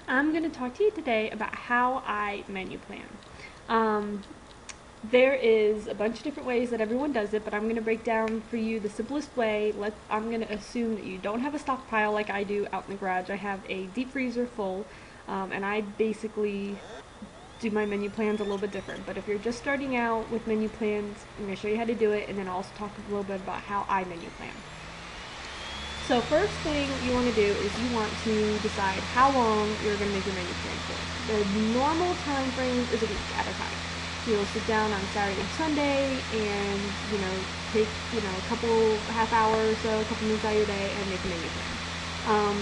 I'm going to talk to you today about how I menu plan. Um, there is a bunch of different ways that everyone does it, but I'm going to break down for you the simplest way. I'm going to assume that you don't have a stockpile like I do out in the garage. I have a deep freezer full, and I basically do my menu plans a little bit different. But if you're just starting out with menu plans, I'm going to show you how to do it, and then I'll also talk a little bit about how I menu plan. So first thing you want to do is you want to decide how long you're going to make your menu plan for. The normal time frame is a week at a time. You'll sit down on Saturday and Sunday and, take, a couple half hours or so, a couple minutes out of your day and make a menu plan. Um,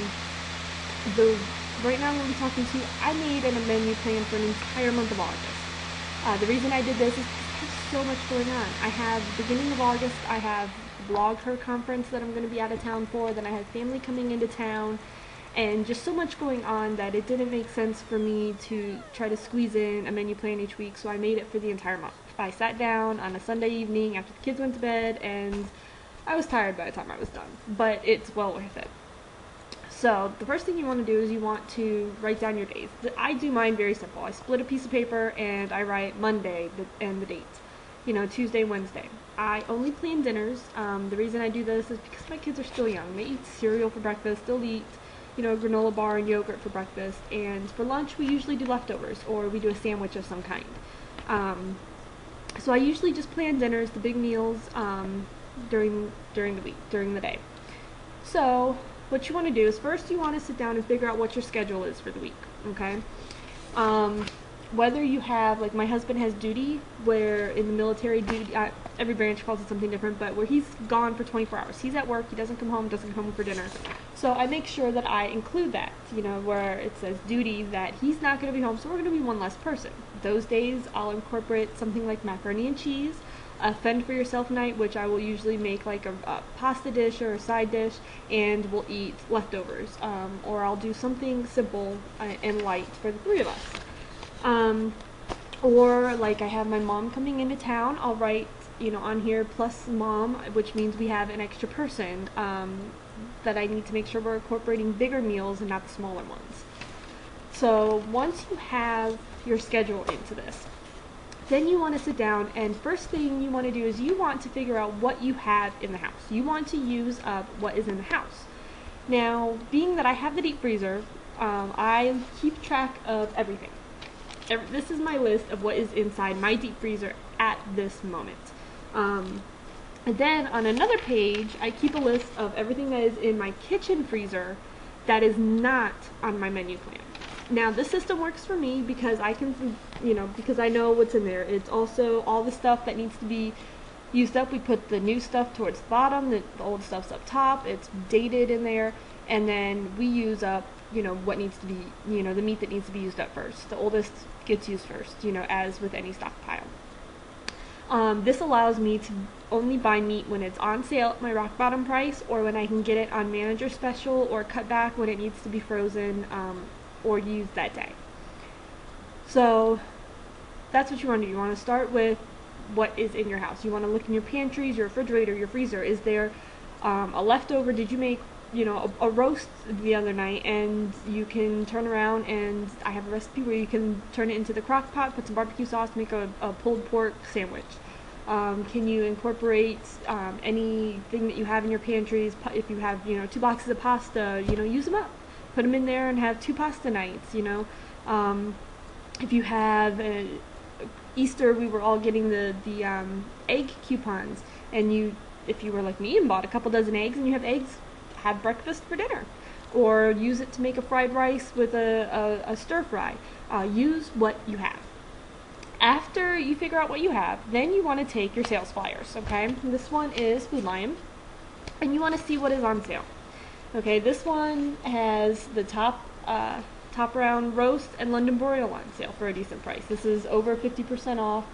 right now I'm going to be talking to you, I made a menu plan for an entire month of August. The reason I did this is because I have so much going on. I have, beginning of August, I have Blog Her conference that I'm going to be out of town for. Then I have family coming into town, and just so much going on that it didn't make sense for me to try to squeeze in a menu plan each week, so I made it for the entire month. I sat down on a Sunday evening after the kids went to bed, and I was tired by the time I was done, but it's well worth it. So the first thing you want to do is you want to write down your days. I do mine very simple. I split a piece of paper and I write Monday and the dates. Tuesday, Wednesday. I only plan dinners. The reason I do this is because my kids are still young. They eat cereal for breakfast. They'll eat, a granola bar and yogurt for breakfast. And for lunch, we usually do leftovers, or we do a sandwich of some kind. So I usually just plan dinners, the big meals, during the week, during the day. So what you want to do is first you want to sit down and figure out what your schedule is for the week. Okay. Whether you have, like my husband has duty, where in the military duty, every branch calls it something different, but where he's gone for 24 hours. He's at work, he doesn't come home for dinner. So I make sure that I include that, where it says duty, that he's not going to be home, so we're going to be one less person. Those days I'll incorporate something like macaroni and cheese, a fend for yourself night, which I will usually make like a pasta dish or a side dish, and we'll eat leftovers. Or I'll do something simple and light for the three of us. Or like I have my mom coming into town, I'll write, on here plus mom, which means we have an extra person, that I need to make sure we're incorporating bigger meals and not the smaller ones. So once you have your schedule into this, then you want to sit down, and first thing you want to do is you want to figure out what you have in the house. You want to use up what is in the house. Now, being that I have the deep freezer, I keep track of everything. This is my list of what is inside my deep freezer at this moment. And then on another page, I keep a list of everything that is in my kitchen freezer that is not on my menu plan. Now, this system works for me because I can, because I know what's in there. It's also all the stuff that needs to be used up. We put the new stuff towards the bottom, the old stuff's up top, it's dated in there, and then we use up what needs to be, the meat that needs to be used up first. The oldest gets used first, as with any stockpile. This allows me to only buy meat when it's on sale at my rock bottom price, or when I can get it on manager special, or cut back when it needs to be frozen or used that day. So that's what you want to do. You want to start with what is in your house. You want to look in your pantries, your refrigerator, your freezer. Is there a leftover? Did you make a roast the other night, and you can turn around, and I have a recipe where you can turn it into the crock pot, put some barbecue sauce, make a pulled pork sandwich. Can you incorporate anything that you have in your pantries? If you have 2 boxes of pasta, use them up, put them in there and have 2 pasta nights. If you have Easter, we were all getting the egg coupons, and if you were like me and bought a couple dozen eggs and you have eggs, have breakfast for dinner, or use it to make a fried rice with a stir fry. Use what you have. After you figure out what you have, then you want to take your sales flyers. Okay, this one is Food Lion, and you want to see what is on sale. Okay, this one has the top round roast and London broil on sale for a decent price. This is over 50% off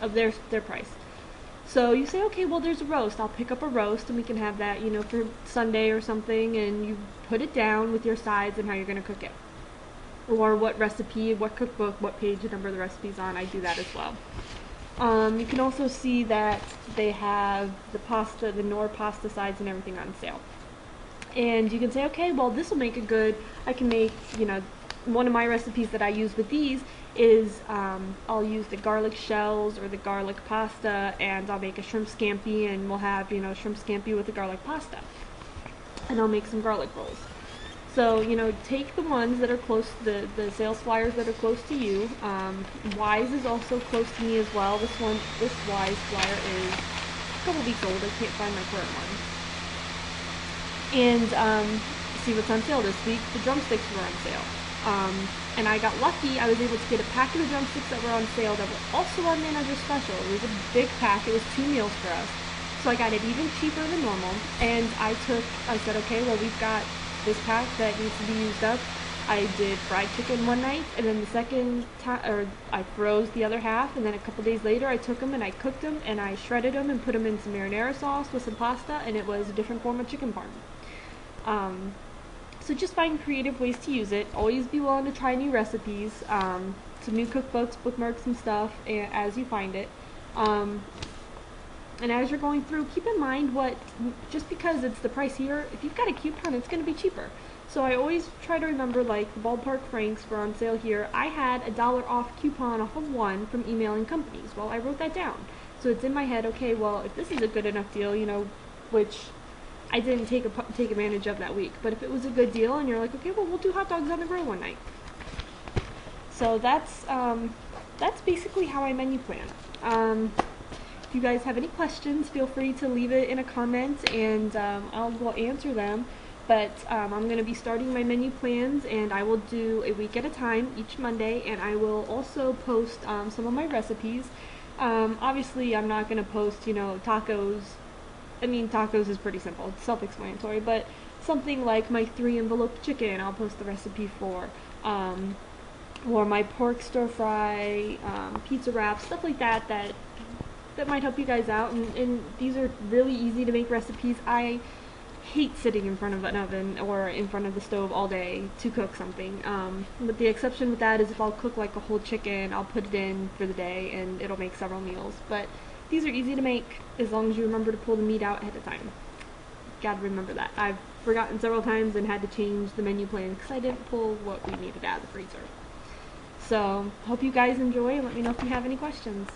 of their price. So you say, okay, well, there's a roast. I'll pick up a roast, and we can have that, for Sunday or something, and you put it down with your sides and how you're going to cook it. Or what recipe, what cookbook, what page number the recipe's on. I do that as well. You can also see that they have the Knorr pasta sides and everything on sale. And you can say, okay, well, this will make it good. I can make, one of my recipes that I use with these is I'll use the garlic shells or the garlic pasta, and I'll make a shrimp scampi, and we'll have, you know, shrimp scampi with the garlic pasta. And I'll make some garlic rolls. So, you know, take the ones that are close, the sales flyers that are close to you. Wise is also close to me as well. This Wise flyer is a couple weeks old. I can't find my current one. And see what's on sale this week. The drumsticks were on sale. And I got lucky. I was able to get a pack of the drumsticks that were on sale that were also on manager special. It was a big pack. It was 2 meals for us. So I got it even cheaper than normal. And I said, okay, well, we've got this pack that needs to be used up. I did fried chicken one night, and then the second time, or I froze the other half, and then a couple days later I took them and I cooked them and I shredded them and put them in some marinara sauce with some pasta, and it was a different form of chicken parm. So just find creative ways to use it. Always be willing to try new recipes, some new cookbooks, bookmarks, and stuff as you find it. And as you're going through, keep in mind just because it's the price here, if you've got a coupon, it's going to be cheaper. So I always try to remember, like, the ballpark franks were on sale here. I had a $1 off coupon off of one from emailing companies. Well, I wrote that down. So it's in my head, okay, well, if this is a good enough deal, you know, which I didn't take advantage of that week. But if it was a good deal and you're like, okay, well, we'll do hot dogs on the grill one night. So that's basically how I menu plan. If you guys have any questions, feel free to leave it in a comment, and will answer them. But I'm going to be starting my menu plans, and I will do a week at a time each Monday, and I will also post some of my recipes. Obviously, I'm not going to post, you know, tacos. I mean, tacos is pretty simple. It's self-explanatory, but something like my 3-envelope chicken, I'll post the recipe for. Or my pork stir-fry, pizza wraps, stuff like that might help you guys out, and these are really easy to make recipes. I hate sitting in front of an oven or in front of the stove all day to cook something, but the exception with that is if I'll cook like a whole chicken, I'll put it in for the day and it'll make several meals. But these are easy to make as long as you remember to pull the meat out ahead of time. Gotta remember that. I've forgotten several times and had to change the menu plan because I didn't pull what we needed out of the freezer. So hope you guys enjoy, and let me know if you have any questions.